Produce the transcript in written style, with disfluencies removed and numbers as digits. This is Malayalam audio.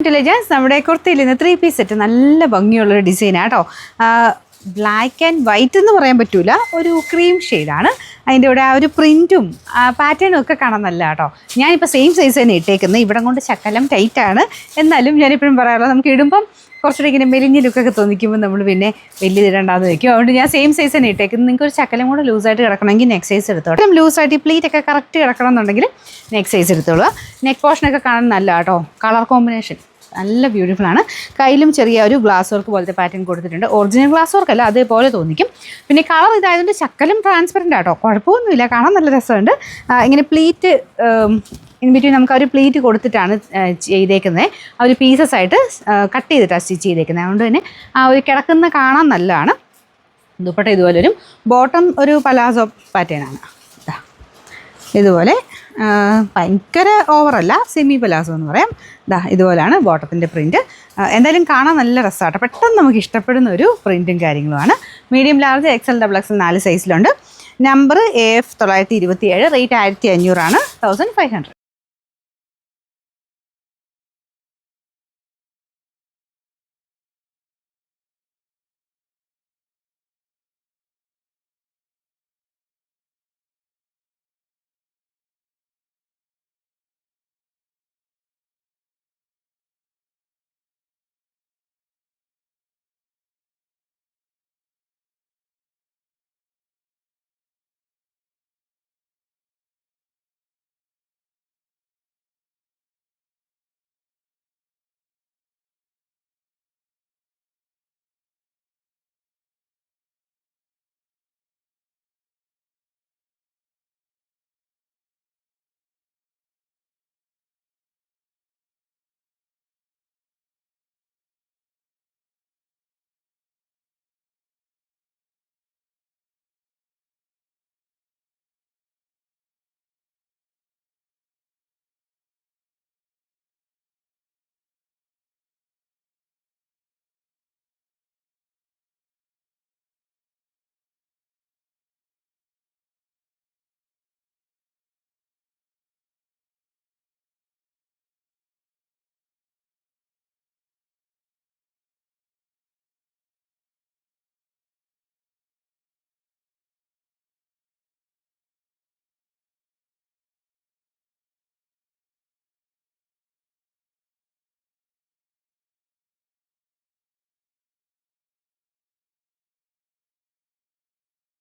ഇന്റലിജൻസ് നമ്മുടെ കുർത്തിയിൽ നിന്ന് 3 പീസ് സെറ്റ് നല്ല ഭംഗിയുള്ളൊരു ഡിസൈനാണ് കേട്ടോ. ബ്ലാക്ക് ആൻഡ് വൈറ്റ് എന്ന് പറയാൻ പറ്റൂല, ഒരു ക്രീം ഷെയ്ഡാണ്. അതിൻ്റെ കൂടെ ആ ഒരു പ്രിൻറ്റും പാറ്റേണും ഒക്കെ കാണാൻ നല്ല കേട്ടോ. ഞാനിപ്പോൾ സെയിം സൈസ് തന്നെ ഇട്ടേക്കുന്നത്. ഇവിടെ കൊണ്ട് ശക്കലം ടൈറ്റാണ്, എന്നാലും ഞാനിപ്പോഴും പറയാറുള്ളത് നമുക്ക് ഇടുമ്പം കുറച്ചുകൂടി ഇങ്ങനെ മെലിഞ്ഞ ലുക്കൊക്കെ തോന്നിക്കുമ്പോൾ നമ്മൾ പിന്നെ വലിയ ഇടണ്ടാന്ന് വയ്ക്കും. അതുകൊണ്ട് ഞാൻ സെയിം സൈസ് തന്നെ ഇട്ടേക്കുന്നത്. നിങ്ങൾക്ക് ഒരു ശക്കലം കൂടെ ലൂസായിട്ട് കിടക്കണമെങ്കിൽ നെക്സ്റ്റ് സൈസ് എടുത്തോളൂ. ലൂസായിട്ട് ഈ പ്ലീറ്റ് ഒക്കെ കറക്റ്റ് കിടക്കണം എന്നുണ്ടെങ്കിൽ നെക്സ്റ്റ് സൈസ് എടുത്തോളൂ. നെക്ക് പോർഷനൊക്കെ കാണാൻ നല്ല കേട്ടോ. കളർ കോമ്പിനേഷൻ നല്ല ബ്യൂട്ടിഫുൾ ആണ്. കയ്യിലും ചെറിയ ഒരു ഗ്ലാസ് വർക്ക് പോലത്തെ പാറ്റേൺ കൊടുത്തിട്ടുണ്ട്. ഒറിജിനൽ ഗ്ലാസ് വർക്ക് അല്ല, അതേപോലെ തോന്നിക്കും. പിന്നെ കളർ ഇതായതുകൊണ്ട് ശക്കലും ട്രാൻസ്പെറൻ്റ് ആട്ടോ, കുഴപ്പമൊന്നുമില്ല, കാണാൻ നല്ല രസമുണ്ട്. ഇങ്ങനെ പ്ലീറ്റ് ഇൻ ബിറ്റ്വീൻ നമുക്ക് ഒരു പ്ലീറ്റ് കൊടുത്തിട്ടാണ് ചെയ്തേക്കുന്നത്. ആ ഒരു പീസസ് ആയിട്ട് കട്ട് ചെയ്തിട്ടാണ് സ്റ്റിച്ച് ചെയ്തേക്കുന്നത്. അതുകൊണ്ട് തന്നെ ആ ഒരു കിടക്കുന്ന കാണാൻ നല്ലതാണ്. ദുപ്പട്ട ഇതുപോലെ വരും. ബോട്ടം ഒരു പലാസോ പാറ്റേൺ ആണ്. ഇതുപോലെ ഭയങ്കര ഓവറല്ല, സെമി പലാസോ എന്ന് പറയാം. ഇതുപോലെയാണ് ബോട്ടത്തിൻ്റെ പ്രിൻറ്റ്. എന്തായാലും കാണാൻ നല്ല രസമാട്ടോ. പെട്ടെന്ന് നമുക്ക് ഇഷ്ടപ്പെടുന്ന ഒരു പ്രിൻറ്റും കാര്യങ്ങളുമാണ്. മീഡിയം, ലാർജ്, XL, XXL 4 സൈസിലുണ്ട്. നമ്പർ AF 927, റേറ്റ് 1500 ആണ്, 1500.